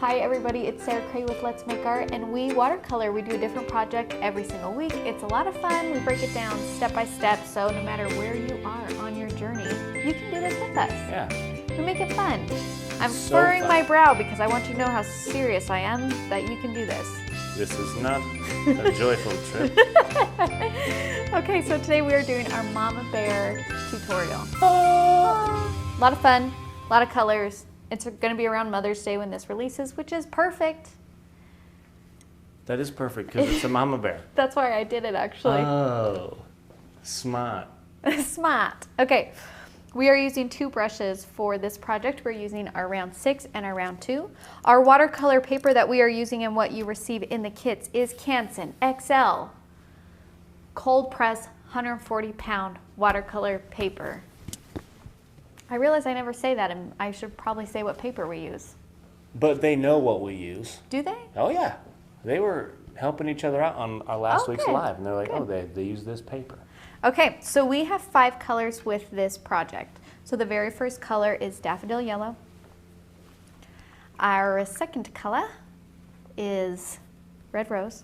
Hi everybody, it's Sarah Cray with Let's Make Art, and we watercolor. We do a different project every single week. It's a lot of fun. We break it down step by step, so no matter where you are on your journey, you can do this with us. Yeah. We make it fun. I'm So furrowing fun. my brow because I want you to know how serious I am that you can do this. This is not a joyful trip. Okay, so today we are doing our Mama Bear tutorial. A lot of fun, a lot of colors. It's going to be around Mother's Day when this releases, which is perfect. That is perfect because it's a mama bear. That's why I did it, actually. Oh, smart. Smart. Okay, we are using two brushes for this project. We're using our round 6 and our round 2. Our watercolor paper that we are using and what you receive in the kits is Canson XL cold press 140-pound watercolor paper. I realize I never say that, and I should probably say what paper we use. But they know what we use. Do they? Oh yeah, they were helping each other out on our last week's good. live, and they're like, Good. oh, they use this paper. Okay, so we have 5 colors with this project. So the very first color is daffodil yellow. Our second color is red rose.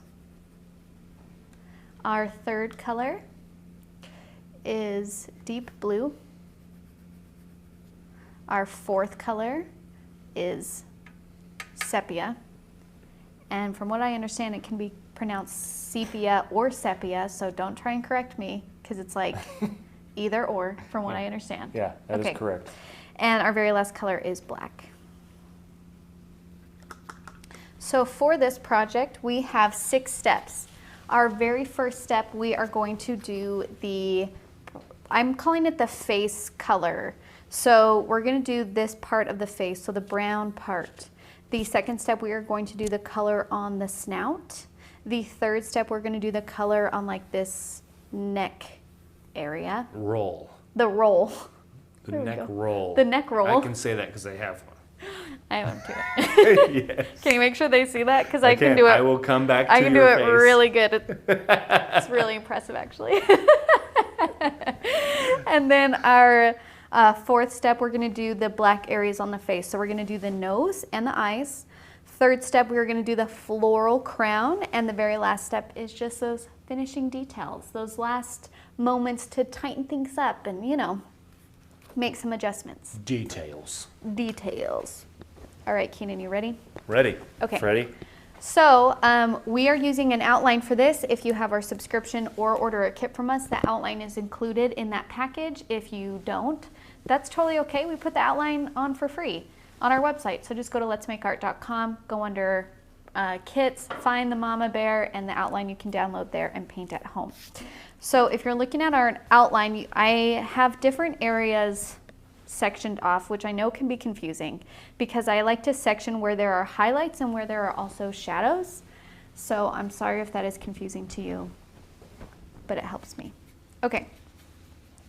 Our third color is deep blue. Our fourth color is sepia. And from what I understand, it can be pronounced sepia or sepia, so don't try and correct me, because it's like either or, from what I understand. Yeah, that is correct. And our very last color is black. So for this project, we have 6 steps. Our very first step, we are going to do I'm calling it the face color. So we're going to do this part of the face, so the brown part. The second step, we are going to do the color on the snout. The third step, we're going to do the color on like this neck area. Roll. The roll. The There we neck go. roll. The neck roll. I can say that because I have one. I went to it. Yes. Can you make sure they see that? Because I can can. do it. I will come back to I can do your it face. really good. It's really impressive, actually. And then our fourth step, we're going to do the black areas on the face. So we're going to do the nose and the eyes. Third step, we're going to do the floral crown. And the very last step is just those finishing details, those last moments to tighten things up and, you know, make some adjustments. Details. Details. All right, Keenan, you ready? Ready. Okay. Ready? So we are using an outline for this. If you have our subscription or order a kit from us, the outline is included in that package. If you don't, that's totally okay. We put the outline on for free on our website. So just go to letsmakeart.com, go under kits, find the mama bear, and the outline you can download there and paint at home. So if you're looking at our outline, I have different areas sectioned off, which I know can be confusing because I like to section where there are highlights and where there are also shadows. So I'm sorry if that is confusing to you, but it helps me. Okay,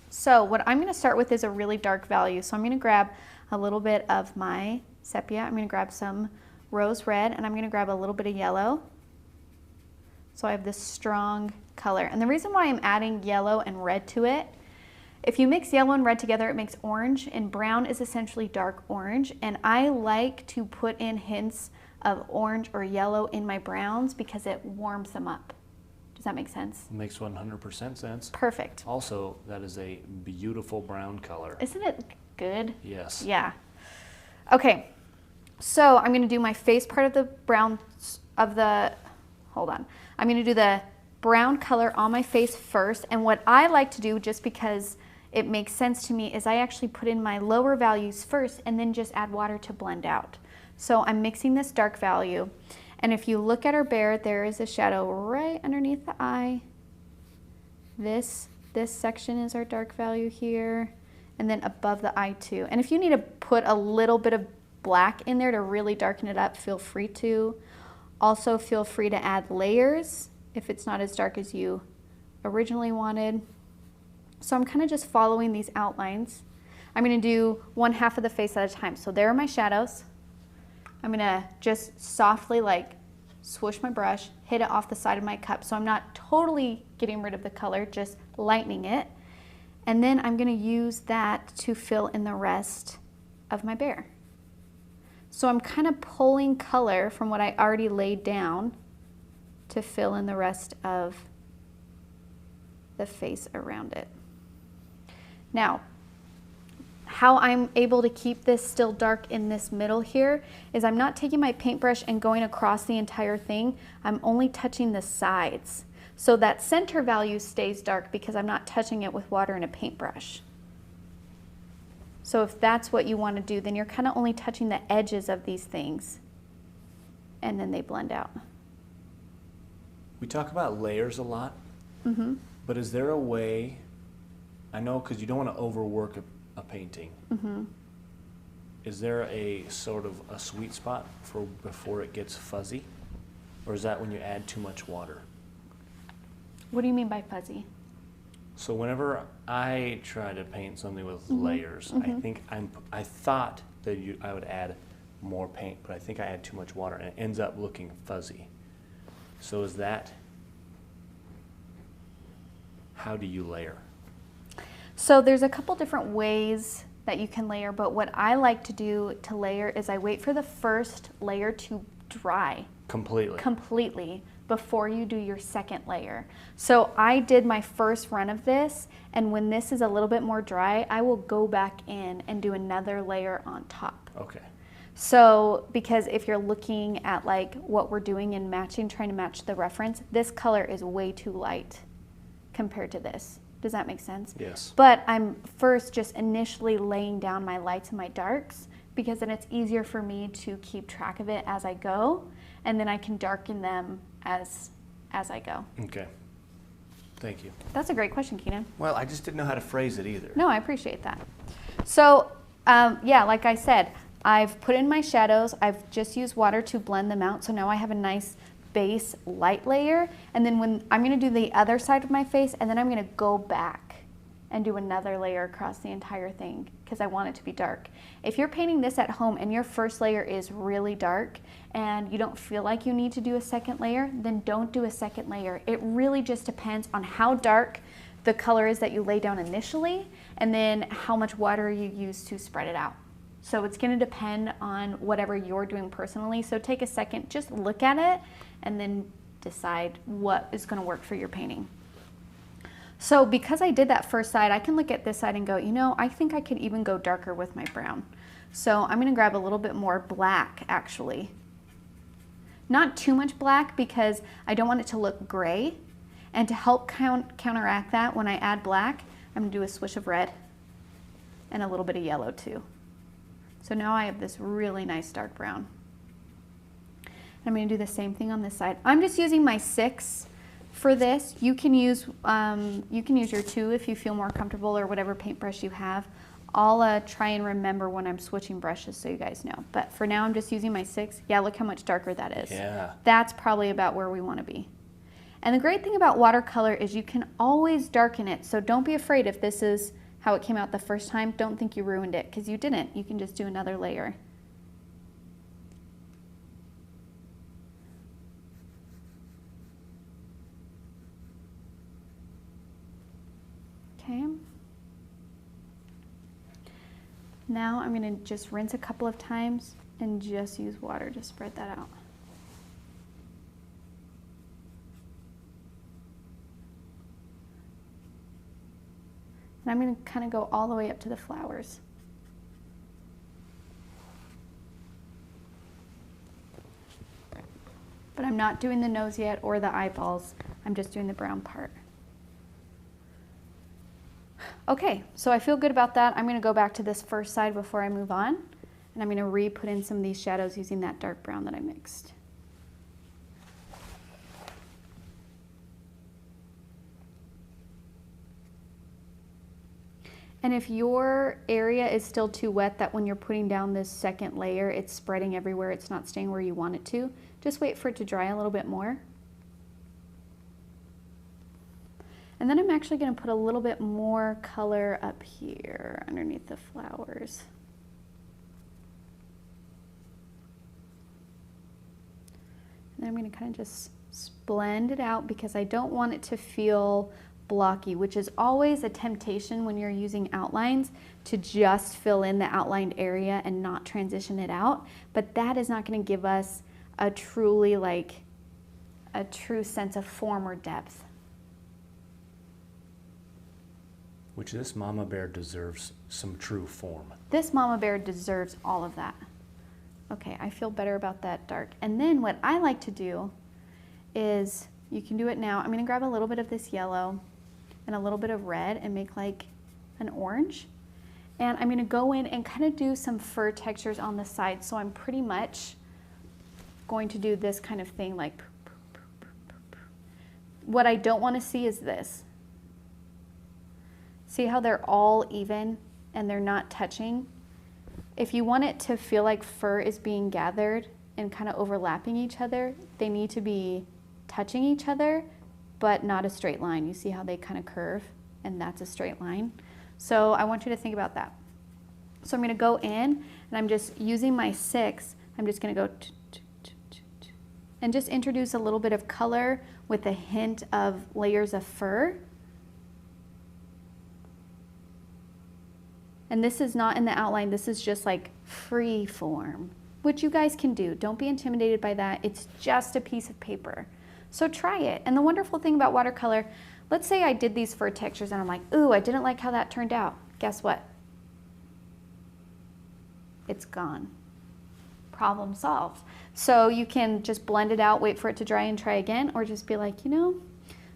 so what I'm going to start with is a really dark value. So I'm going to grab a little bit of my sepia. I'm going to grab some rose red, and I'm going to grab a little bit of yellow. So I have this strong color. And the reason why I'm adding yellow and red to it, if you mix yellow and red together, it makes orange, and brown is essentially dark orange. And I like to put in hints of orange or yellow in my browns because it warms them up. Does that make sense? Makes 100% sense. Perfect. Also, that is a beautiful brown color. Isn't it good? Yes. Yeah. Okay, so I'm going to do my face part of the brown hold on. I'm going to do the brown color on my face first, and what I like to do, just because it makes sense to me, is I actually put in my lower values first and then just add water to blend out. So I'm mixing this dark value, and if you look at our bear, there is a shadow right underneath the eye. This section is our dark value here, and then above the eye too. And if you need to put a little bit of black in there to really darken it up, feel free to. Also feel free to add layers if it's not as dark as you originally wanted. So I'm kind of just following these outlines. I'm going to do one half of the face at a time. So there are my shadows. I'm going to just softly like swoosh my brush, hit it off the side of my cup. So I'm not totally getting rid of the color, just lightening it. And then I'm going to use that to fill in the rest of my bear. So I'm kind of pulling color from what I already laid down to fill in the rest of the face around it. Now, how I'm able to keep this still dark in this middle here is I'm not taking my paintbrush and going across the entire thing. I'm only touching the sides. So that center value stays dark because I'm not touching it with water and a paintbrush. So if that's what you want to do, then you're kind of only touching the edges of these things and then they blend out. We talk about layers a lot, but is there a way, I know because you don't want to overwork a painting, is there a sort of a sweet spot for before it gets fuzzy? Or is that when you add too much water? What do you mean by fuzzy? So whenever I try to paint something with layers, I thought that I would add more paint, but I think I add too much water and it ends up looking fuzzy. So is that, how do you layer? So there's a couple different ways that you can layer, but what I like to do to layer is I wait for the first layer to dry completely before you do your second layer. So I did my first run of this, and when this is a little bit more dry, I will go back in and do another layer on top. Okay. So, because if you're looking at like what we're doing and matching, trying to match the reference, this color is way too light compared to this. Does that make sense? Yes. But I'm first just initially laying down my lights and my darks because then it's easier for me to keep track of it as I go, and then I can darken them as I go. Okay. Thank you. That's a great question, Keenan. Well, I just didn't know how to phrase it either. No, I appreciate that. So, yeah, like I said, I've put in my shadows. I've just used water to blend them out. So now I have a nice base light layer. And then when I'm going to do the other side of my face, and then I'm going to go back and do another layer across the entire thing because I want it to be dark. If you're painting this at home and your first layer is really dark and you don't feel like you need to do a second layer, then don't do a second layer. It really just depends on how dark the color is that you lay down initially and then how much water you use to spread it out. So it's going to depend on whatever you're doing personally. So take a second, just look at it and then decide what is going to work for your painting. So because I did that first side, I can look at this side and go, you know, I think I could even go darker with my brown. So I'm going to grab a little bit more black actually. Not too much black because I don't want it to look gray. And to help counteract that, when I add black, I'm going to do a swish of red and a little bit of yellow too. So now I have this really nice dark brown. And I'm going to do the same thing on this side. I'm just using my 6 for this. You can use your 2 if you feel more comfortable, or whatever paintbrush you have. I'll try and remember when I'm switching brushes so you guys know. But for now I'm just using my 6. Yeah, look how much darker that is. Yeah. That's probably about where we want to be. And the great thing about watercolor is you can always darken it. So don't be afraid if this is how it came out the first time. Don't think you ruined it, because you didn't. You can just do another layer. Okay. Now I'm going to just rinse a couple of times and just use water to spread that out. And I'm going to kind of go all the way up to the flowers. But I'm not doing the nose yet or the eyeballs. I'm just doing the brown part. Okay, so I feel good about that. I'm going to go back to this first side before I move on. And I'm going to re-put in some of these shadows using that dark brown that I mixed. And if your area is still too wet that when you're putting down this second layer, it's spreading everywhere, it's not staying where you want it to, just wait for it to dry a little bit more. And then I'm actually going to put a little bit more color up here underneath the flowers. And then I'm going to kind of just blend it out because I don't want it to feel blocky, which is always a temptation when you're using outlines to just fill in the outlined area and not transition it out. But that is not going to give us a truly like a true sense of form or depth. Which this mama bear deserves some true form. This mama bear deserves all of that. Okay, I feel better about that dark. And then what I like to do is, you can do it now. I'm gonna grab a little bit of this yellow and a little bit of red and make like an orange. And I'm gonna go in and kind of do some fur textures on the side. So I'm pretty much going to do this kind of thing, like, what I don't wanna see is this. See how they're all even and they're not touching? If you want it to feel like fur is being gathered and kind of overlapping each other, they need to be touching each other, but not a straight line. You see how they kind of curve, and that's a straight line. So I want you to think about that. So I'm gonna go in, and I'm just using my 6, I'm just gonna go and just introduce a little bit of color with a hint of layers of fur. And this is not in the outline, this is just like free form, which you guys can do. Don't be intimidated by that. It's just a piece of paper. So try it. And the wonderful thing about watercolor, let's say I did these fur textures and I'm like, ooh, I didn't like how that turned out. Guess what? It's gone. Problem solved. So you can just blend it out, wait for it to dry and try again, or just be like, you know,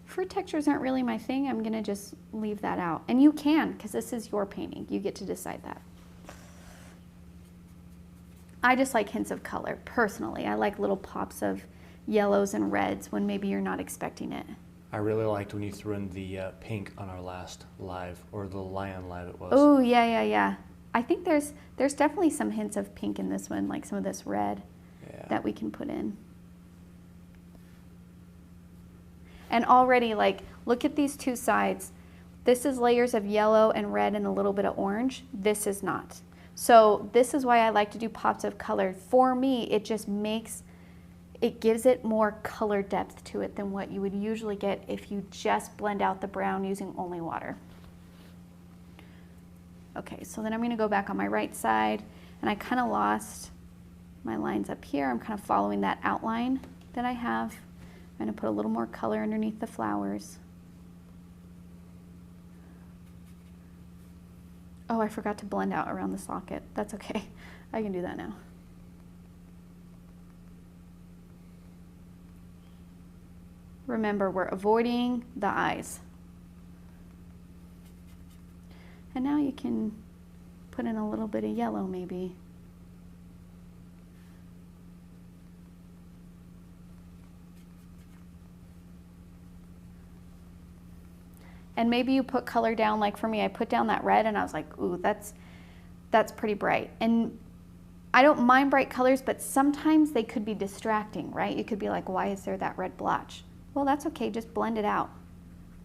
fur textures aren't really my thing. I'm gonna just leave that out. And you can, because this is your painting. You get to decide that. I just like hints of color, personally. I like little pops of yellows and reds when maybe you're not expecting it. I really liked when you threw in the pink on our last live, or the lion live it was. Oh, yeah. I think there's definitely some hints of pink in this one, like some of this red that we can put in. And already, like, look at these two sides. This is layers of yellow and red and a little bit of orange. This is not. So this is why I like to do pops of color. For me, it just makes, it gives it more color depth to it than what you would usually get if you just blend out the brown using only water. Okay, so then I'm gonna go back on my right side, and I kind of lost my lines up here. I'm kind of following that outline that I have. I'm gonna put a little more color underneath the flowers. Oh, I forgot to blend out around the socket. That's okay, I can do that now. Remember, we're avoiding the eyes. And now you can put in a little bit of yellow maybe. And maybe you put color down, like for me, I put down that red and I was like, ooh, that's pretty bright. And I don't mind bright colors, but sometimes they could be distracting, right? You could be like, why is there that red blotch? Well, that's okay, just blend it out.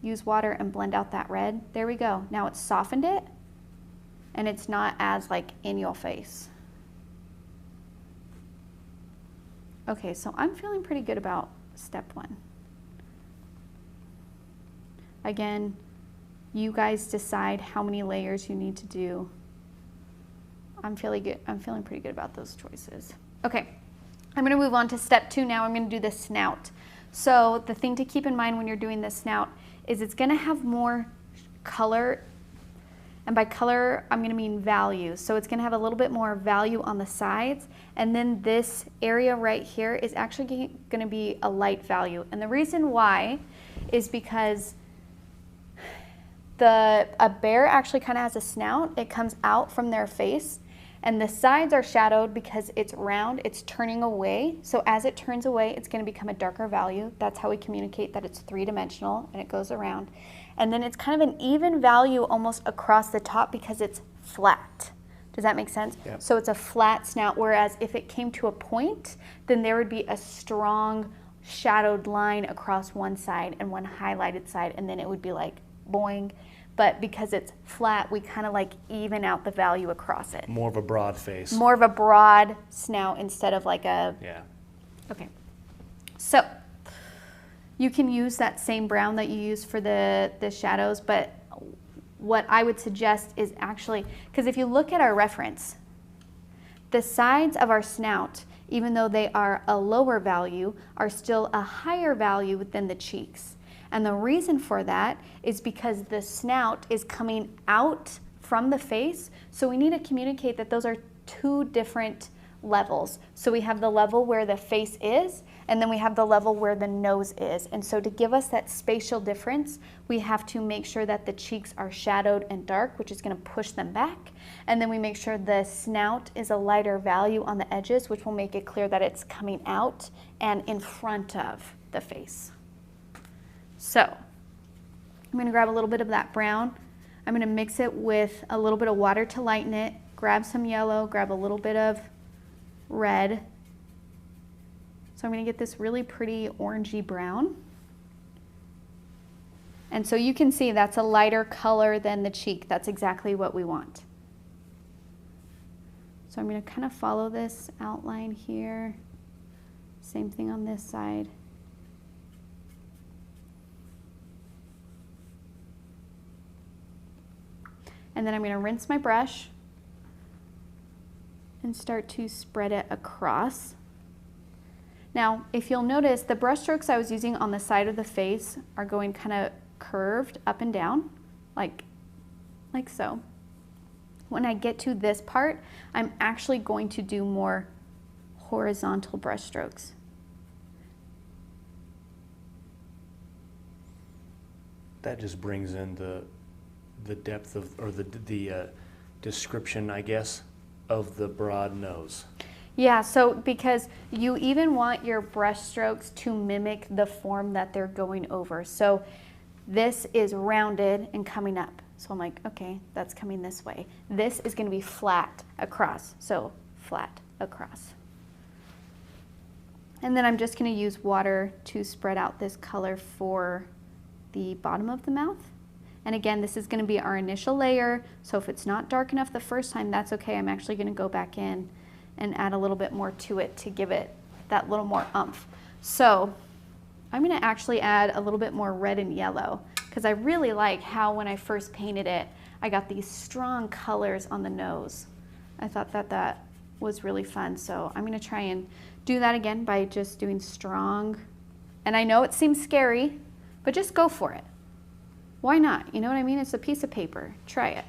Use water and blend out that red. There we go. Now it's softened it, and it's not as like in your face. Okay, so I'm feeling pretty good about step 1. Again, you guys decide how many layers you need to do. I'm feeling good. I'm feeling pretty good about those choices. Okay, I'm gonna move on to step 2 now. I'm gonna do the snout. So the thing to keep in mind when you're doing the snout is it's gonna have more color, and by color, I'm gonna mean value. So it's gonna have a little bit more value on the sides, and then this area right here is actually gonna be a light value. And the reason why is because a bear actually kind of has a snout. It comes out from their face, and the sides are shadowed because it's round, it's turning away. So as it turns away, it's going to become a darker value. That's how we communicate that it's 3-dimensional, and it goes around. And then it's kind of an even value almost across the top because it's flat. Does that make sense? Yep. So it's a flat snout, whereas if it came to a point, then there would be a strong shadowed line across one side and one highlighted side, and then it would be like boing. But because it's flat, we kind of like even out the value across it. More of a broad face. More of a broad snout instead of like a... Yeah. Okay. So You can use that same brown that you use for the shadows, but what I would suggest is actually, because if you look at our reference, the sides of our snout, even though they are a lower value, are still a higher value than the cheeks. And the reason for that is because the snout is coming out from the face, so we need to communicate that those are two different levels. So we have the level where the face is, and then we have the level where the nose is. And so to give us that spatial difference, we have to make sure that the cheeks are shadowed and dark, which is going to push them back. And then we make sure the snout is a lighter value on the edges, which will make it clear that it's coming out and in front of the face. So I'm going to grab a little bit of that brown. I'm going to mix it with a little bit of water to lighten it, grab some yellow, grab a little bit of red. So I'm going to get this really pretty orangey brown. And so you can see that's a lighter color than the cheek. That's exactly what we want. So I'm going to kind of follow this outline here. Same thing on this side. And then I'm going to rinse my brush and start to spread it across. Now, if you'll notice, the brush strokes I was using on the side of the face are going kind of curved up and down, like so. When I get to this part, I'm actually going to do more horizontal brush strokes. That just brings in the depth of, or the description, I guess, of the broad nose. Yeah, so because you even want your brush strokes to mimic the form that they're going over. So this is rounded and coming up. So I'm like, okay, that's coming this way. This is going to be flat across. So flat across. And then I'm just going to use water to spread out this color for the bottom of the mouth. And again, this is going to be our initial layer. So if it's not dark enough the first time, that's okay. I'm actually going to go back in and add a little bit more to it to give it that little more oomph. So I'm going to actually add a little bit more red and yellow because I really like how when I first painted it, I got these strong colors on the nose. I thought that was really fun. So I'm going to try and do that again by just doing strong. And I know it seems scary, but just go for it. Why not? You know what I mean? It's a piece of paper. Try it.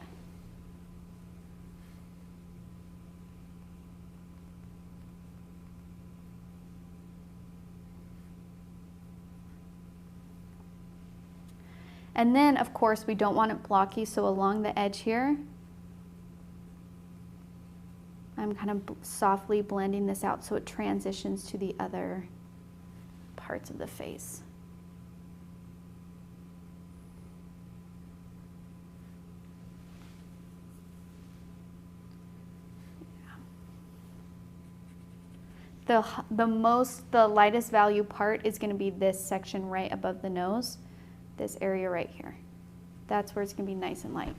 And then, of course, we don't want it blocky, so along the edge here, I'm kind of softly blending this out so it transitions to the other parts of the face. The lightest value part is going to be this section right above the nose. This area right here. That's where it's going to be nice and light.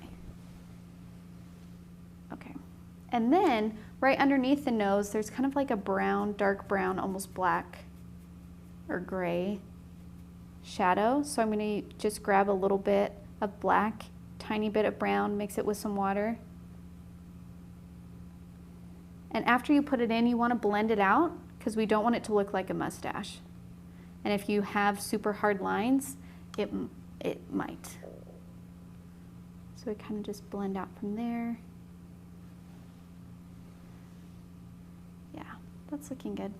Okay. And then right underneath the nose, there's kind of like a brown, dark brown, almost black or gray shadow. So I'm going to just grab a little bit of black, tiny bit of brown, mix it with some water. And after you put it in, you want to blend it out because we don't want it to look like a mustache. And if you have super hard lines, it might. So we kind of just blend out from there. Yeah, that's looking good.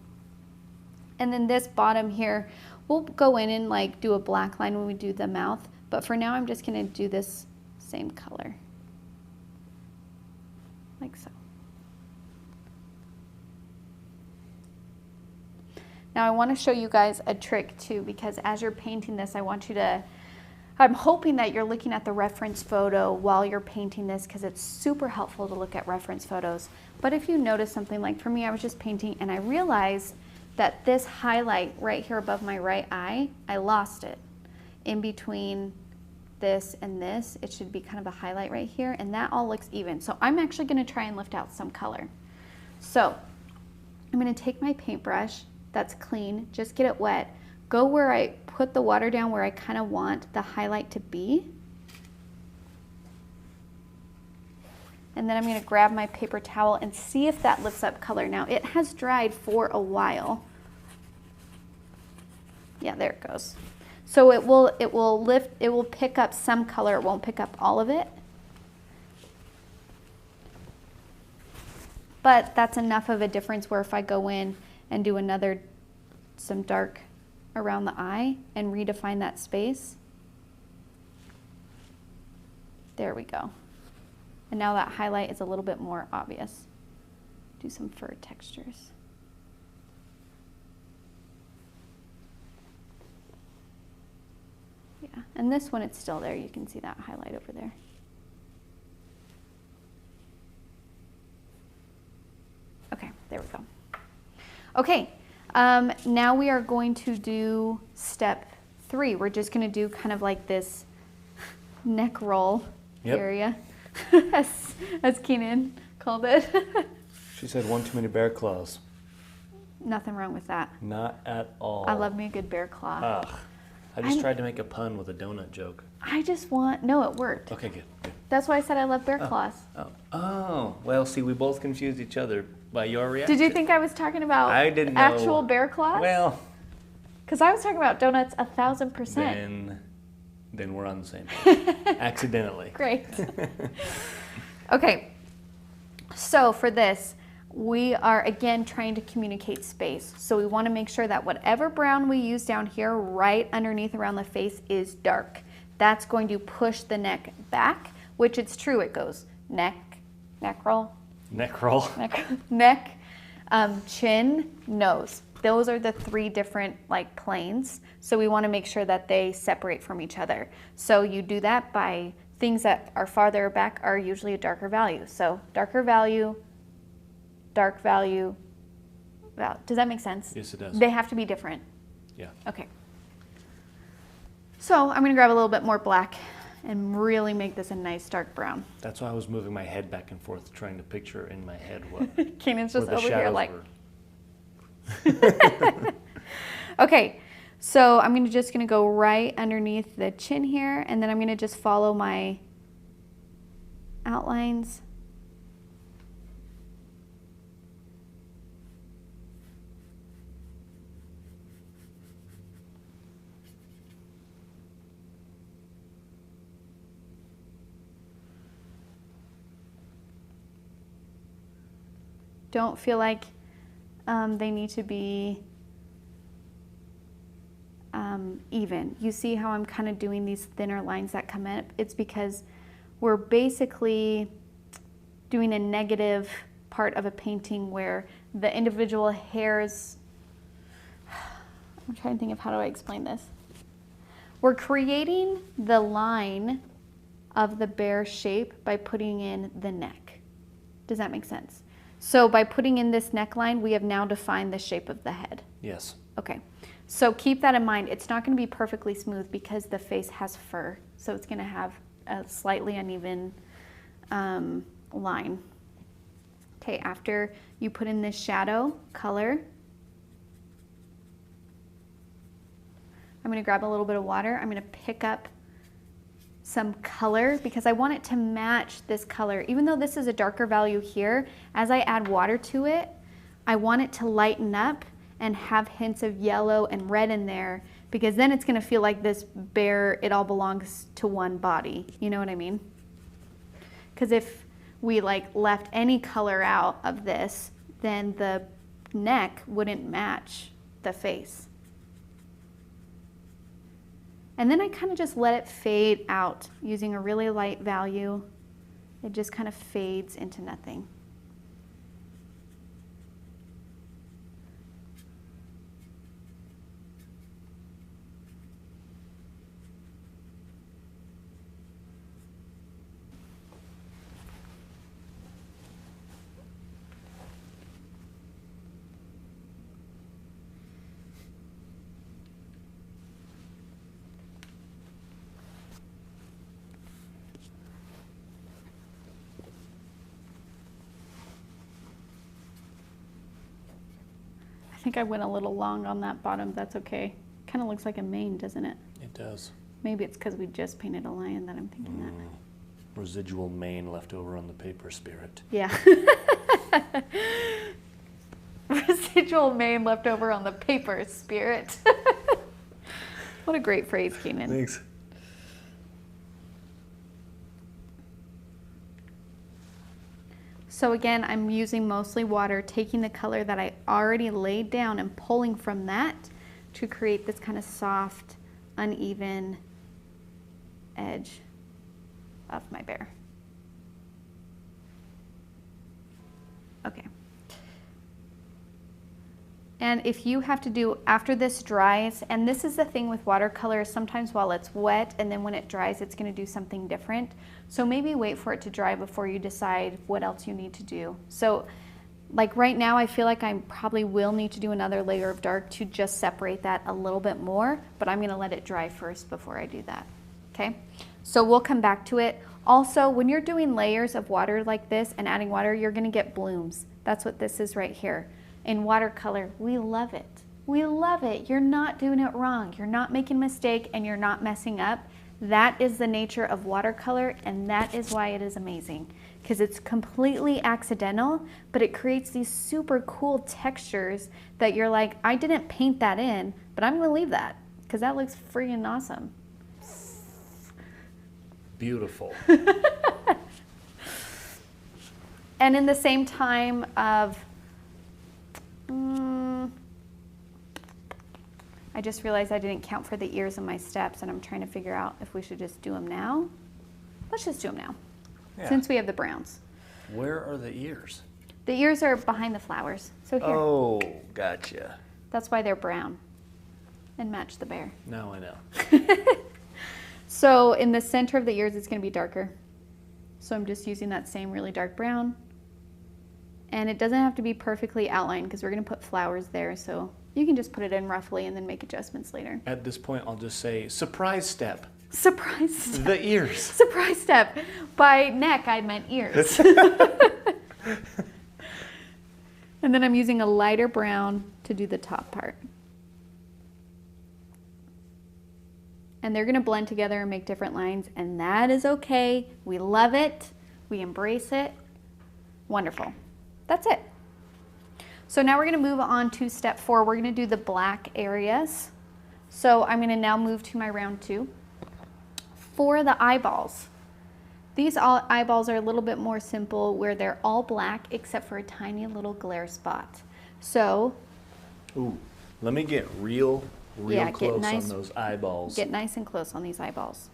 And then this bottom here, we'll go in and like do a black line when we do the mouth. But for now, I'm just going to do this same color, like so. Now I want to show you guys a trick too, because as you're painting this, I'm hoping that you're looking at the reference photo while you're painting this because it's super helpful to look at reference photos. But if you notice something, like for me, I was just painting and I realized that this highlight right here above my right eye, I lost it. In between this and this, it should be kind of a highlight right here, and that all looks even. So I'm actually going to try and lift out some color. So I'm going to take my paintbrush that's clean, just get it wet, go where I put the water down where I kind of want the highlight to be. And then I'm going to grab my paper towel and see if that lifts up color. Now it has dried for a while. Yeah, there it goes. So it will lift, it will pick up some color, it won't pick up all of it. But that's enough of a difference where if I go in and do some dark around the eye and redefine that space. There we go. And now that highlight is a little bit more obvious. Do some fur textures. Yeah, and this one, it's still there. You can see that highlight over there. Okay, there we go. Okay, now we are going to do step 3. We're just going to do kind of like this neck roll area, as Keenan called it. She said one too many bear claws. Nothing wrong with that. Not at all. I love me a good bear claw. Ugh. I just tried to make a pun with a donut joke. I just want, no, it worked. Okay, good. That's why I said I love bear claws. Oh, well, see, we both confused each other by your reaction. Did you think I was talking about actual bear claws? Well, because I was talking about donuts 1,000%. Then we're on the same page. Accidentally. Great. Okay, so for this, we are again trying to communicate space. So we want to make sure that whatever brown we use down here right underneath around the face is dark. That's going to push the neck back, which it's true, it goes neck roll, chin, nose. Those are the 3 different like planes. So we want to make sure that they separate from each other. So you do that by things that are farther back are usually a darker value. So darker value, dark value. Does that make sense? Yes, it does. They have to be different. Yeah. Okay. So I'm going to grab a little bit more black and really make this a nice dark brown. That's why I was moving my head back and forth, trying to picture in my head what. Keenan's just where the over here shadows like. were. Okay, so I'm just going to go right underneath the chin here, and then I'm going to just follow my outlines. Don't feel like they need to be even. You see how I'm kind of doing these thinner lines that come up? It's because we're basically doing a negative part of a painting where the individual hairs, I'm trying to think of how do I explain this. We're creating the line of the bear shape by putting in the neck. Does that make sense? So by putting in this neckline, we have now defined the shape of the head. Yes. Okay, so keep that in mind. It's not going to be perfectly smooth because the face has fur, so it's going to have a slightly uneven line. Okay, after you put in this shadow color, I'm going to grab a little bit of water. I'm going to pick up some color because I want it to match this color. Even though this is a darker value here, as I add water to it, I want it to lighten up and have hints of yellow and red in there, because then it's going to feel like this bear, it all belongs to one body. You know what I mean? Because if we like left any color out of this, then the neck wouldn't match the face. And then I kind of just let it fade out using a really light value. It just kind of fades into nothing. I think I went a little long on that bottom. That's okay, Kind of looks like a mane, doesn't it? It does. Maybe it's because we just painted a lion that I'm thinking that. Residual mane left over on the paper, Spirit. Yeah. Residual mane left over on the paper, Spirit. What a great phrase, Keenan. Thanks. So again, I'm using mostly water, taking the color that I already laid down and pulling from that to create this kind of soft, uneven edge of my bear. Okay. And if you have to do, after this dries, and this is the thing with watercolor, sometimes while it's wet and then when it dries, it's gonna do something different. So maybe wait for it to dry before you decide what else you need to do. So like right now, I feel like I probably will need to do another layer of dark to just separate that a little bit more, but I'm gonna let it dry first before I do that, okay? So we'll come back to it. Also, when you're doing layers of water like this and adding water, you're gonna get blooms. That's what this is right here. In watercolor, we love it. We love it. You're not doing it wrong. You're not making a mistake and you're not messing up. That is the nature of watercolor, and that is why it is amazing, because it's completely accidental, but it creates these super cool textures that you're like, I didn't paint that in, but I'm gonna leave that because that looks freaking awesome. Beautiful. And in the same time of, I just realized I didn't count for the ears of my steps, and I'm trying to figure out if we should just do them now. Let's just do them now, since we have the browns. Where are the ears? The ears are behind the flowers. So here, Oh, gotcha. that's why they're brown and match the bear. Now I know. So in the center of the ears, it's gonna be darker. So I'm just using that same really dark brown. And it doesn't have to be perfectly outlined because we're gonna put flowers there. So you can just put it in roughly and then make adjustments later. At this point, I'll just say, surprise step. Surprise step. The ears. Surprise step. By neck, I meant ears. And then I'm using a lighter brown to do the top part. And they're gonna blend together and make different lines, and that is okay. We love it. We embrace it. Wonderful. That's it. So now we're gonna move on to step 4. We're gonna do the black areas. So I'm gonna now move to my round 2. For the eyeballs, these eyeballs are a little bit more simple where they're all black except for a tiny little glare spot. So, Ooh, let me get real Yeah, close on those eyeballs. get nice and close on these eyeballs.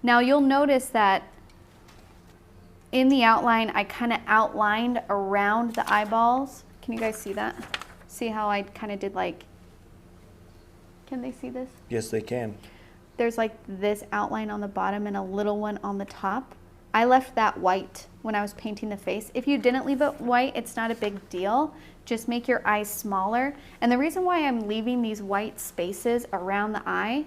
Now you'll notice that in the outline, I kind of outlined around the eyeballs. Can you guys see that? See how I kind of did like, can they see this? Yes, they can. There's like this outline on the bottom and a little one on the top. I left that white when I was painting the face. If you didn't leave it white, it's not a big deal. Just make your eyes smaller. And the reason why I'm leaving these white spaces around the eye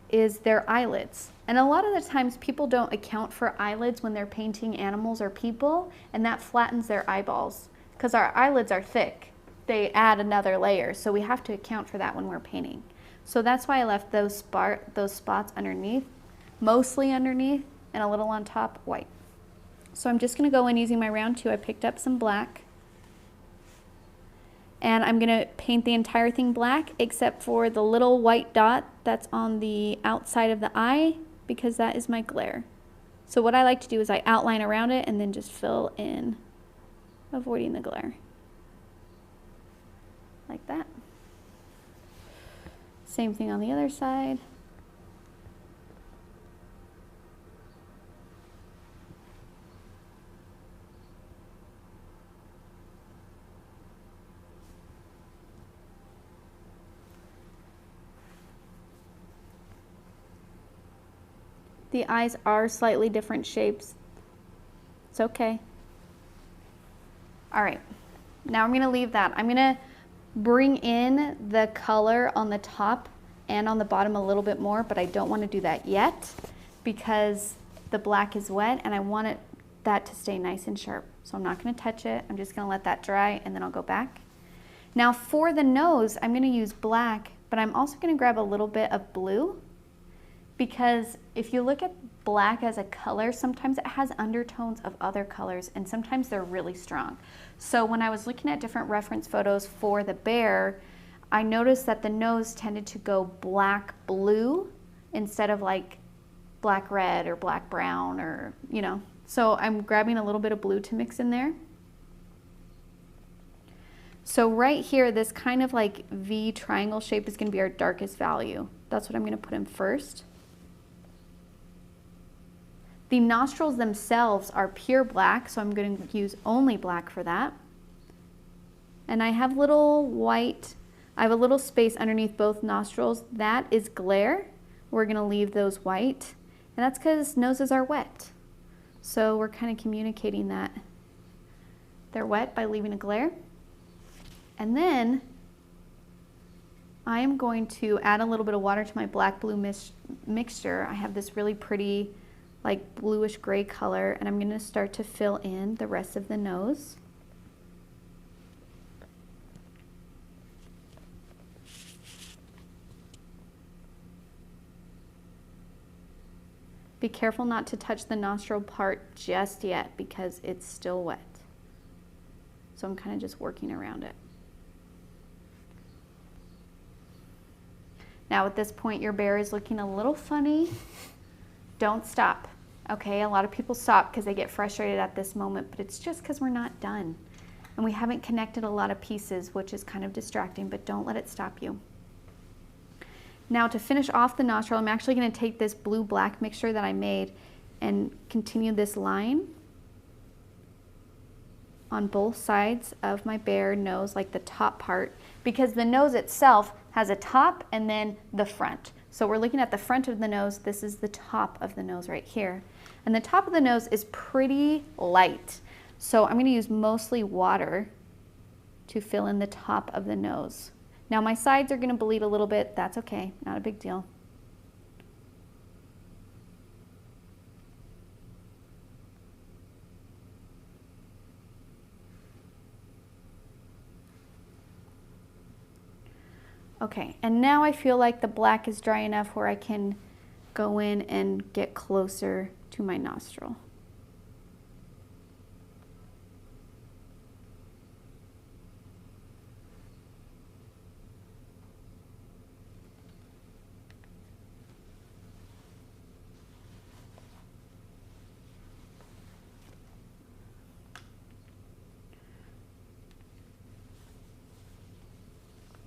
is their eyelids. And a lot of the times people don't account for eyelids when they're painting animals or people, and that flattens their eyeballs because our eyelids are thick. They add another layer, so we have to account for that when we're painting. So that's why I left those spots underneath, mostly underneath, and a little on top white. So I'm just gonna go in using my round 2. I picked up some black, and I'm gonna paint the entire thing black except for the little white dot that's on the outside of the eye, because that is my glare. So what I like to do is I outline around it and then just fill in, avoiding the glare. Like that. Same thing on the other side. The eyes are slightly different shapes. It's okay. All right, now I'm gonna leave that. I'm gonna bring in the color on the top and on the bottom a little bit more, but I don't wanna do that yet because the black is wet and I want that to stay nice and sharp. So I'm not gonna touch it. I'm just gonna let that dry and then I'll go back. Now for the nose, I'm going to use black, but I'm also going to grab a little bit of blue, because if you look at black as a color, sometimes it has undertones of other colors, and sometimes they're really strong. So when I was looking at different reference photos for the bear, I noticed that the nose tended to go black blue instead of like black red or black brown, or, you know. So I'm grabbing a little bit of blue to mix in there. So right here, this kind of like V triangle shape is going to be our darkest value. That's what I'm going to put in first. The nostrils themselves are pure black, so I'm going to use only black for that. And I have little white, I have a little space underneath both nostrils. That is glare. We're going to leave those white, and that's because noses are wet. So we're kind of communicating that they're wet by leaving a glare. And then I am going to add a little bit of water to my black-blue mixture. I have this really pretty like bluish gray color, and I'm going to start to fill in the rest of the nose. Be careful not to touch the nostril part just yet because it's still wet. So I'm kind of just working around it. Now at this point, your bear is looking a little funny. Don't stop, okay? A lot of people stop because they get frustrated at this moment, but it's just because we're not done. And we haven't connected a lot of pieces, which is kind of distracting, but don't let it stop you. Now to finish off the nostril, I'm actually going to take this blue-black mixture that I made and continue this line on both sides of my bear nose, like the top part, because the nose itself has a top and then the front. So we're looking at the front of the nose. This is the top of the nose right here. And the top of the nose is pretty light. So I'm going to use mostly water to fill in the top of the nose. Now my sides are going to bleed a little bit. That's okay, not a big deal. Okay, and now I feel like the black is dry enough where I can go in and get closer to my nostril.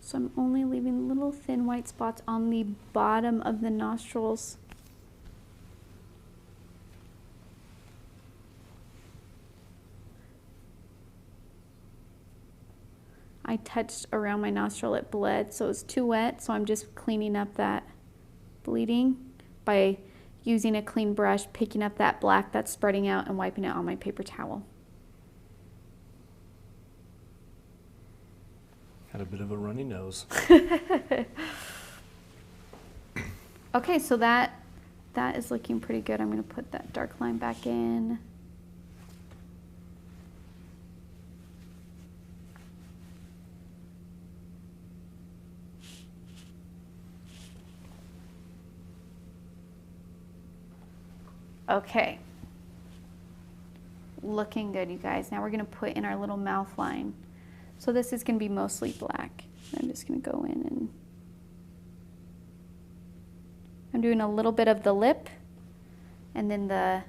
So I'm only leaving little thin white spots on the bottom of the nostrils. I touched around my nostril, it bled, so it was too wet, so I'm just cleaning up that bleeding by using a clean brush, picking up that black that's spreading out and wiping it on my paper towel. Had a bit of a runny nose. Okay, so that is looking pretty good. I'm going to put that dark line back in. Okay. Looking good, you guys. Now we're going to put in our little mouth line. So this is going to be mostly black. I'm just going to go in and I'm doing a little bit of the lip and then the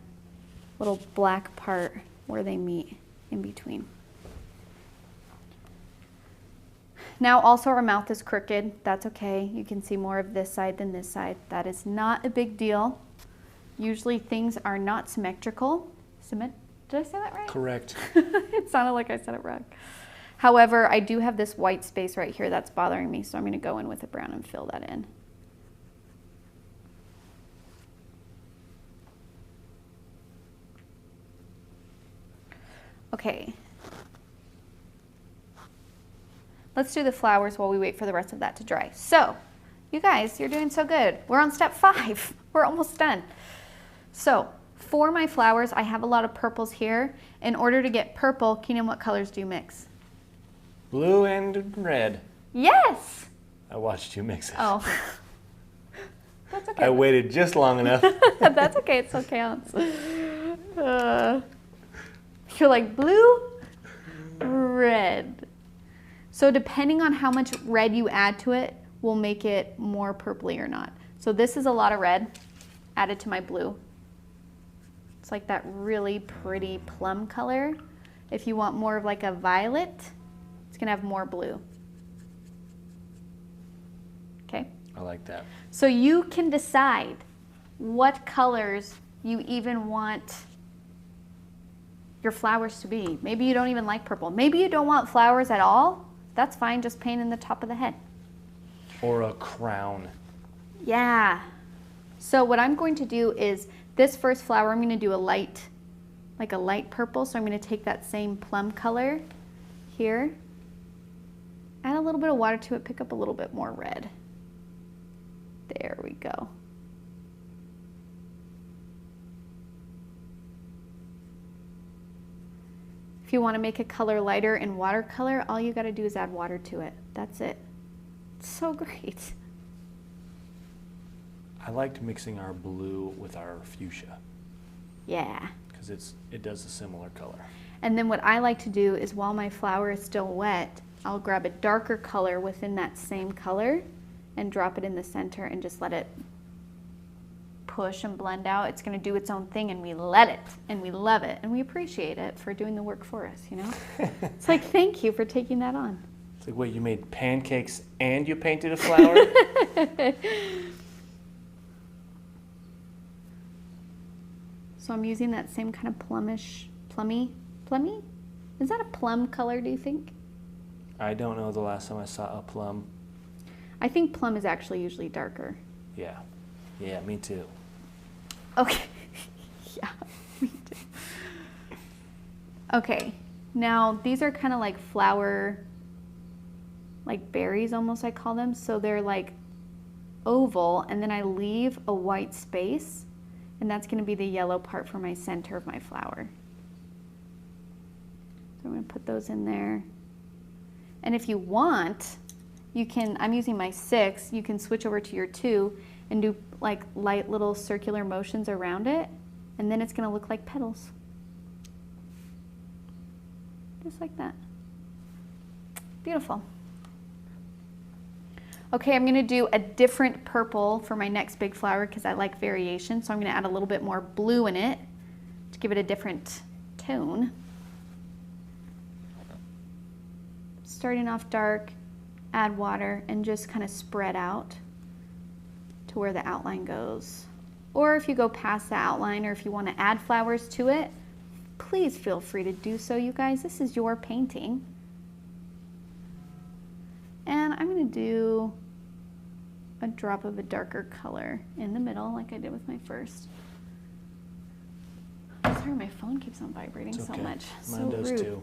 little black part where they meet in between. Now also our mouth is crooked. That's okay. You can see more of this side than this side. That is not a big deal. Usually things are not symmetrical. Did I say that right? Correct. It sounded like I said it wrong. However, I do have this white space right here that's bothering me, so I'm going to go in with a brown and fill that in. Okay. Let's do the flowers while we wait for the rest of that to dry. So, you guys, you're doing so good. We're on step 5. We're almost done. So, for my flowers, I have a lot of purples here. In order to get purple, can you know what colors do you mix? Blue and red. Yes! I watched you mix it. Oh. That's okay. I waited just long enough. That's okay, it still counts. You're like blue, red. So depending on how much red you add to it will make it more purpley or not. So this is a lot of red added to my blue. It's like that really pretty plum color. If you want more of like a violet, it's gonna have more blue. Okay? I like that. So you can decide what colors you even want your flowers to be. Maybe you don't even like purple. Maybe you don't want flowers at all. That's fine, just paint in the top of the head. Or a crown. Yeah. So what I'm going to do is this first flower, I'm going to do a light, like a light purple. So I'm going to take that same plum color here, add a little bit of water to it, pick up a little bit more red. There we go. If you want to make a color lighter in watercolor, all you got to do is add water to it. That's it. It's so great. I liked mixing our blue with our fuchsia Yeah. because it does a similar color. And then what I like to do is while my flower is still wet, I'll grab a darker color within that same color and drop it in the center and just let it push and blend out. It's going to do its own thing, and we let it, and we love it, and we appreciate it for doing the work for us, you know? It's like, thank you for taking that on. It's like, wait, you made pancakes and you painted a flower? So I'm using that same kind of plummy? Is that a plum color, do you think? I don't know the last time I saw a plum. I think plum is actually usually darker. Yeah. Yeah, me too. Okay. Yeah, me too. Okay, now these are kind of like flower, like berries almost I call them. So they're like oval, and then I leave a white space, and that's going to be the yellow part for my center of my flower. So I'm going to put those in there. And if you want, you can, I'm using my 6, you can switch over to your 2 and do like light little circular motions around it, and then it's going to look like petals. Just like that. Beautiful. Okay, I'm going to do a different purple for my next big flower because I like variation, so I'm going to add a little bit more blue in it to give it a different tone. Starting off dark, add water, and just kind of spread out to where the outline goes. Or if you go past the outline, or if you want to add flowers to it, please feel free to do so, you guys. This is your painting. And I'm going to do a drop of a darker color in the middle like I did with my first. I'm sorry, my phone keeps on vibrating so much. Mine does rude. too.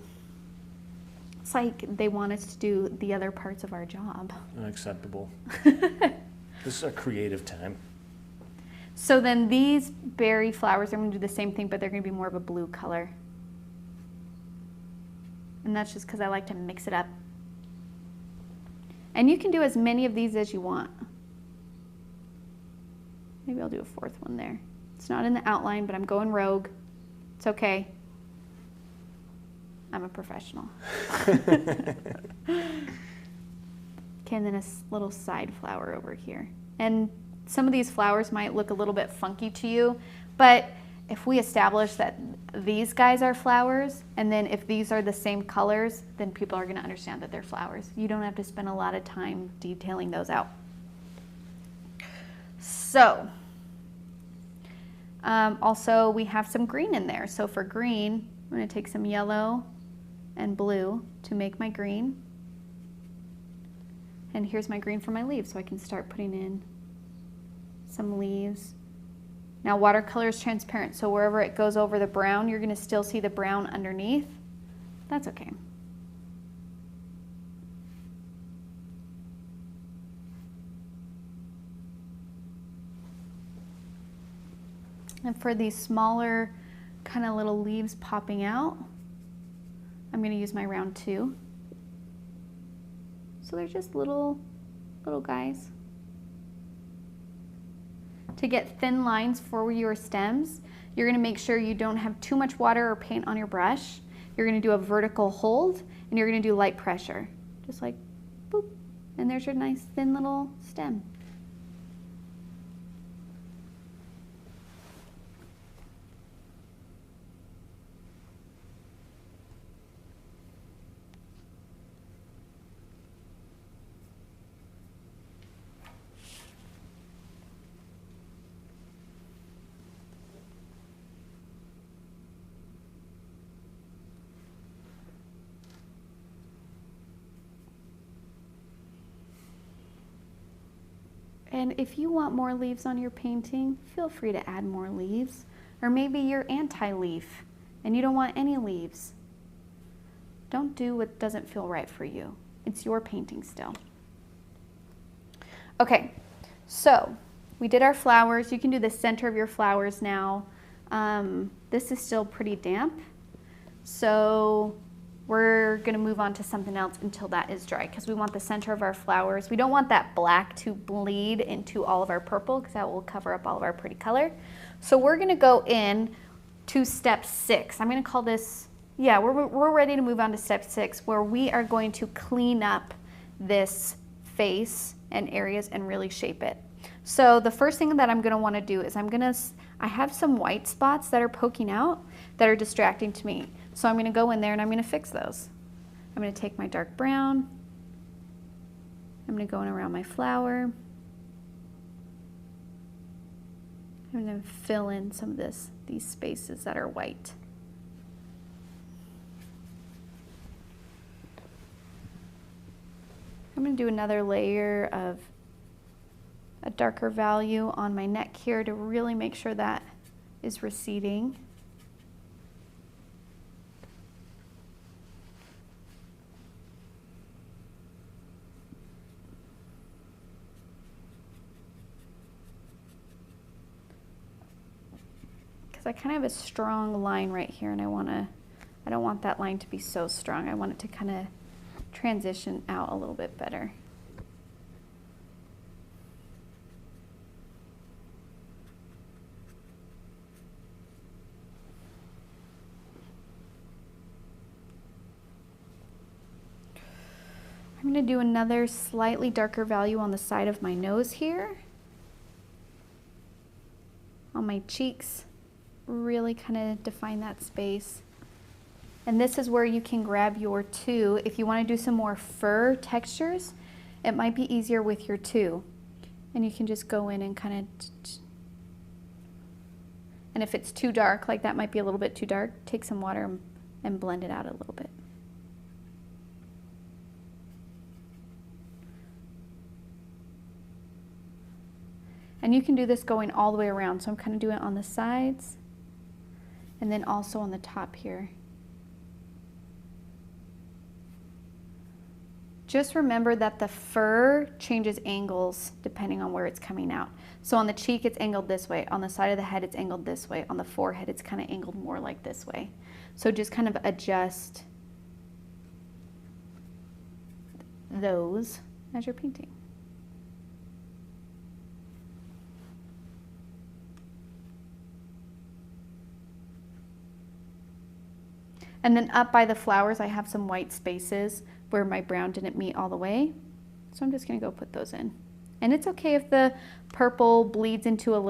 It's like they want us to do the other parts of our job. Unacceptable. This is our creative time. So then these berry flowers, I'm going to do the same thing, but they're going to be more of a blue color. And that's just because I like to mix it up. And you can do as many of these as you want. Maybe I'll do a 4th one there. It's not in the outline, but I'm going rogue. It's okay. I'm a professional. Okay, and then a little side flower over here. And some of these flowers might look a little bit funky to you, but if we establish that these guys are flowers, and then if these are the same colors, then people are going to understand that they're flowers. You don't have to spend a lot of time detailing those out. So, also we have some green in there. So for green, I'm going to take some yellow and blue to make my green. And here's my green for my leaves, so I can start putting in some leaves. Now watercolor is transparent, so wherever it goes over the brown, you're going to still see the brown underneath. That's okay. And for these smaller kind of little leaves popping out, I'm going to use my round 2. So they're just little guys. To get thin lines for your stems, you're gonna make sure you don't have too much water or paint on your brush. You're gonna do a vertical hold, and you're gonna do light pressure. Just like boop, and there's your nice thin little stem. And if you want more leaves on your painting, feel free to add more leaves. Or maybe you're anti-leaf and you don't want any leaves. Don't do what doesn't feel right for you. It's your painting still. Okay, so we did our flowers. You can do the center of your flowers now. This is still pretty damp, so we're gonna move on to something else until that is dry, because we want the center of our flowers. We don't want that black to bleed into all of our purple, because that will cover up all of our pretty color. So we're gonna go in to step 6. I'm gonna call this, yeah, we're ready to move on to step 6, where we are going to clean up this face and areas and really shape it. So the first thing that I'm gonna wanna do is I have some white spots that are poking out that are distracting to me. So I'm gonna go in there and I'm gonna fix those. I'm gonna take my dark brown, I'm gonna go in around my flower. I'm gonna fill in some of these spaces that are white. I'm gonna do another layer of a darker value on my neck here to really make sure that is receding. Because I kind of have a strong line right here, and I don't want that line to be so strong. I want it to kind of transition out a little bit better. I'm going to do another slightly darker value on the side of my nose here. On my cheeks, really kind of define that space. And this is where you can grab your 2. If you want to do some more fur textures, it might be easier with your 2. And you can just go in and kind of, and if it's too dark, like that might be a little bit too dark, take some water and blend it out a little bit. And you can do this going all the way around. So I'm kind of doing it on the sides and then also on the top here. Just remember that the fur changes angles depending on where it's coming out. So on the cheek, it's angled this way. On the side of the head, it's angled this way. On the forehead, it's kind of angled more like this way. So just kind of adjust those as you're painting. And then up by the flowers, I have some white spaces where my brown didn't meet all the way. So I'm just gonna go put those in. And it's okay if the purple bleeds into them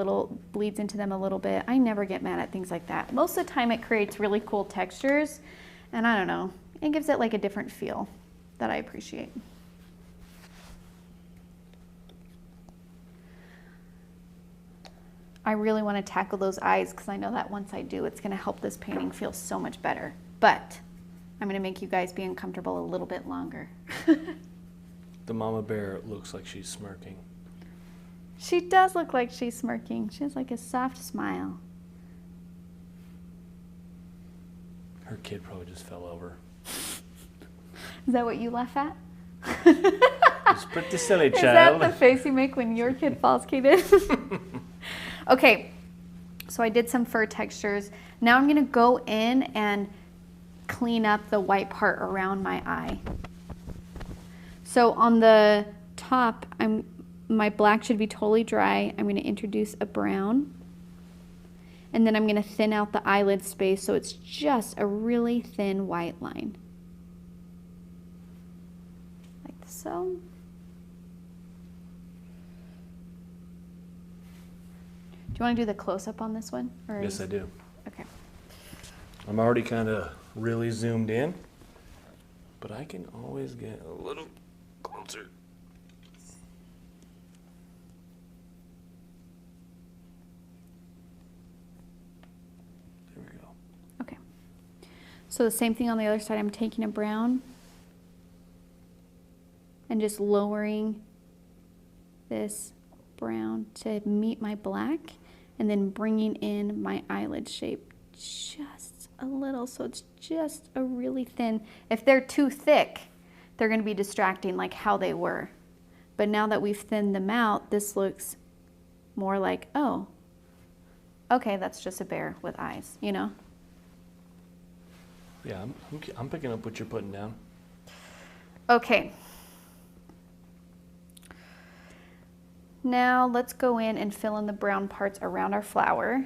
a little bit. I never get mad at things like that. Most of the time it creates really cool textures, and I don't know, it gives it like a different feel that I appreciate. I really want to tackle those eyes because I know that once I do, it's going to help this painting feel so much better. But I'm going to make you guys be uncomfortable a little bit longer. The mama bear looks like she's smirking. She does look like she's smirking. She has like a soft smile. Her kid probably just fell over. Is that what you laugh at? It's pretty silly, child. Is that the face you make when your kid falls, Kaden? Okay, so I did some fur textures. Now I'm gonna go in and clean up the white part around my eye. So on the top, my black should be totally dry. I'm going to introduce a brown. And then I'm going to thin out the eyelid space so it's just a really thin white line. Like so. Do you want to do the close-up on this one? Or Yes, I do. Okay. I'm already kind of really zoomed in, but I can always get a little closer. There we go. Okay. So the same thing on the other side. I'm taking a brown and just lowering this brown to meet my black, and then bringing in my eyelid shape just a little, so it's just a really thin. If they're too thick, they're going to be distracting like how they were. But now that we've thinned them out, this looks more like, oh, okay, that's just a bear with eyes, you know? Yeah, I'm picking up what you're putting down. Okay. Now let's go in and fill in the brown parts around our flower.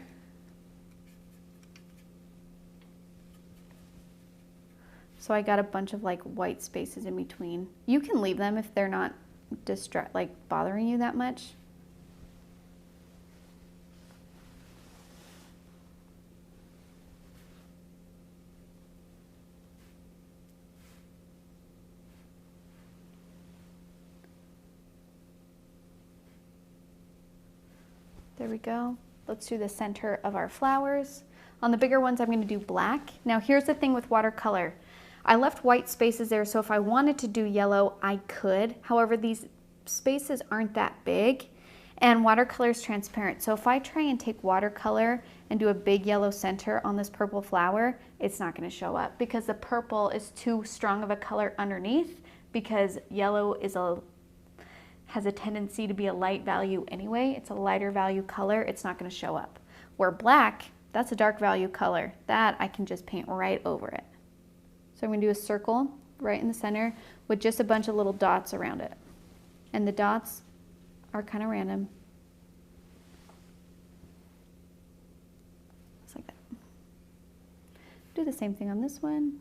So I got a bunch of like white spaces in between. You can leave them if they're not bothering you that much. There we go. Let's do the center of our flowers. On the bigger ones, I'm going to do black. Now here's the thing with watercolor. I left white spaces there, so if I wanted to do yellow, I could. However, these spaces aren't that big, and watercolor is transparent. So if I try and take watercolor and do a big yellow center on this purple flower, it's not going to show up because the purple is too strong of a color underneath, because yellow has a tendency to be a light value anyway. It's a lighter value color. It's not going to show up. Where black, that's a dark value color. That I can just paint right over it. So I'm going to do a circle right in the center with just a bunch of little dots around it. And the dots are kind of random. Just like that. Do the same thing on this one.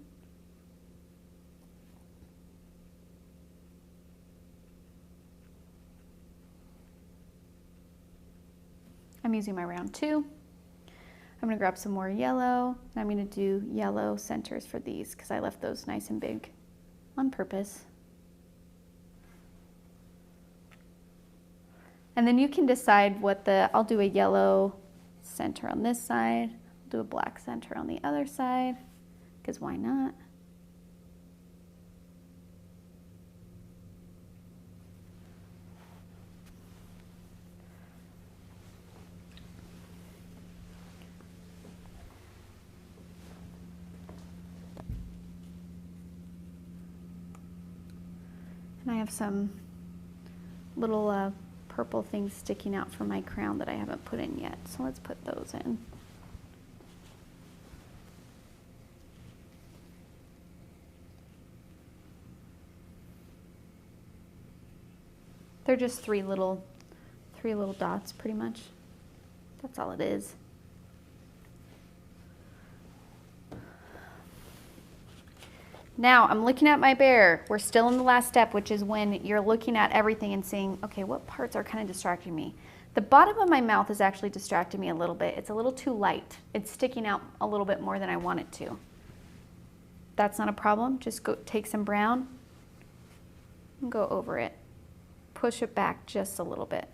I'm using my round 2. I'm going to grab some more yellow, and I'm going to do yellow centers for these because I left those nice and big on purpose. And then you can decide what I'll do a yellow center on this side, I'll do a black center on the other side, because why not? And I have some little purple things sticking out from my crown that I haven't put in yet. So let's put those in. They're just three little dots pretty much. That's all it is. Now I'm looking at my bear. We're still in the last step, which is when you're looking at everything and seeing, okay, what parts are kind of distracting me? The bottom of my mouth is actually distracting me a little bit. It's a little too light. It's sticking out a little bit more than I want it to. That's not a problem. Just go take some brown and go over it. Push it back just a little bit.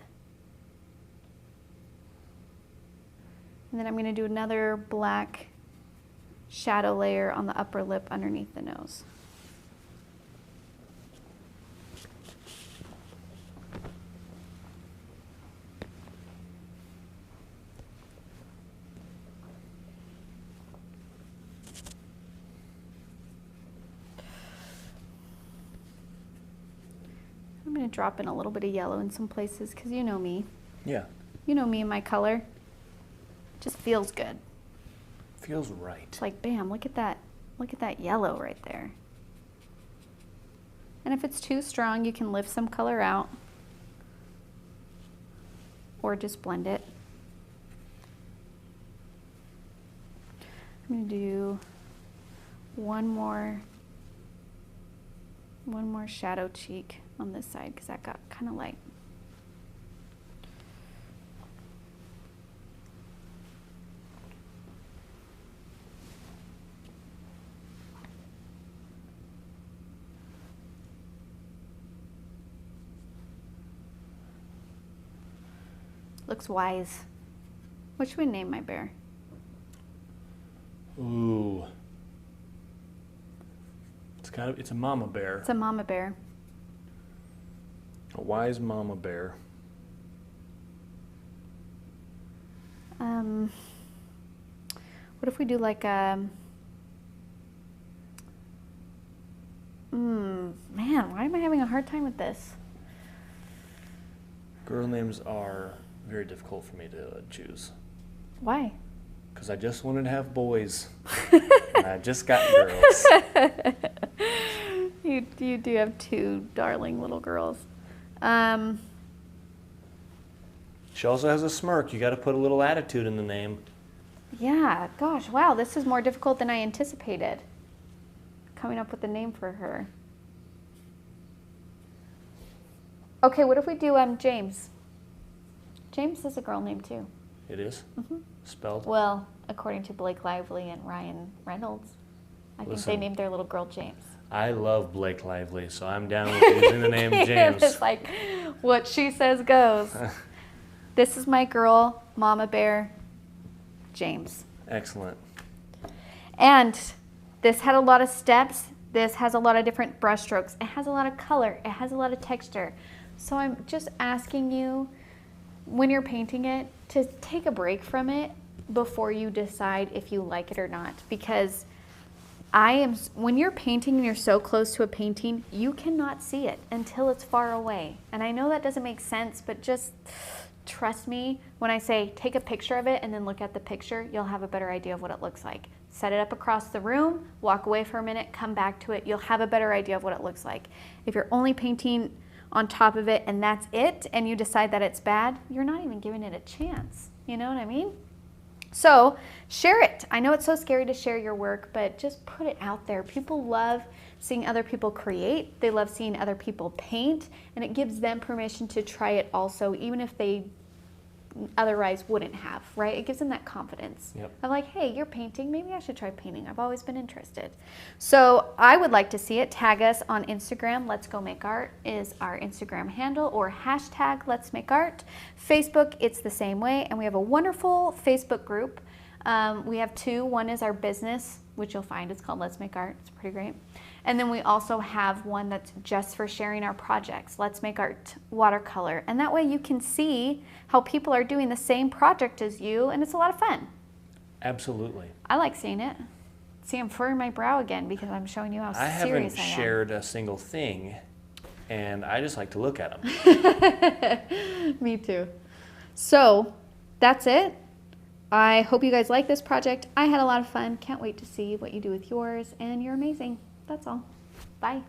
And then I'm going to do another black shadow layer on the upper lip underneath the nose. I'm going to drop in a little bit of yellow in some places because you know me. Yeah. You know me and my color. It just feels good. Feels right. It's like, bam, look at that yellow right there. And if it's too strong, you can lift some color out or just blend it. I'm going to do one more shadow cheek on this side because that got kind of light. Looks wise. What should we name my bear? Ooh. It's a mama bear. It's a mama bear. A wise mama bear. What if we do like a, man, why am I having a hard time with this? Girl names are very difficult for me to choose. Why? Because I just wanted to have boys. And I just got girls. You do have two darling little girls. She also has a smirk. You got to put a little attitude in the name. Yeah, gosh, wow, this is more difficult than I anticipated. Coming up with a name for her. Okay, what if we do James? James is a girl name too. It is? Mm-hmm. Spelled? Well, according to Blake Lively and Ryan Reynolds, I think they named their little girl James. I love Blake Lively, so I'm down with using the name James. It's like, what she says goes. This is my girl, Mama Bear, James. Excellent. And this had a lot of steps. This has a lot of different brush strokes. It has a lot of color. It has a lot of texture. So I'm just asking you, when you're painting it, to take a break from it before you decide if you like it or not. Because when you're painting and you're so close to a painting, you cannot see it until it's far away. And I know that doesn't make sense, but just trust me when I say take a picture of it and then look at the picture, you'll have a better idea of what it looks like. Set it up across the room, walk away for a minute, come back to it. You'll have a better idea of what it looks like. If you're only painting on top of it and that's it, and you decide that it's bad, you're not even giving it a chance. You know what I mean? So share it. I know it's so scary to share your work, but just put it out there. People love seeing other people create. They love seeing other people paint, and it gives them permission to try it also, even if they otherwise wouldn't have, right? It gives them that confidence. Yep. I'm like, hey, you're painting, maybe I should try painting. I've always been interested. So I would like to see it. Tag us on Instagram. Let's Go Make Art is our Instagram handle, or hashtag Let's Make Art. Facebook, it's the same way. And we have a wonderful Facebook group. We have two. One is our business, which you'll find. It's called Let's Make Art. It's pretty great. And then we also have one that's just for sharing our projects. Let's Make Art Watercolor. And that way you can see how people are doing the same project as you, and it's a lot of fun. Absolutely. I like seeing it. See, I'm furrowing my brow again because I'm showing you how serious I am. I haven't shared a single thing, and I just like to look at them. Me too. So that's it. I hope you guys like this project. I had a lot of fun. Can't wait to see what you do with yours, and you're amazing. That's all. Bye.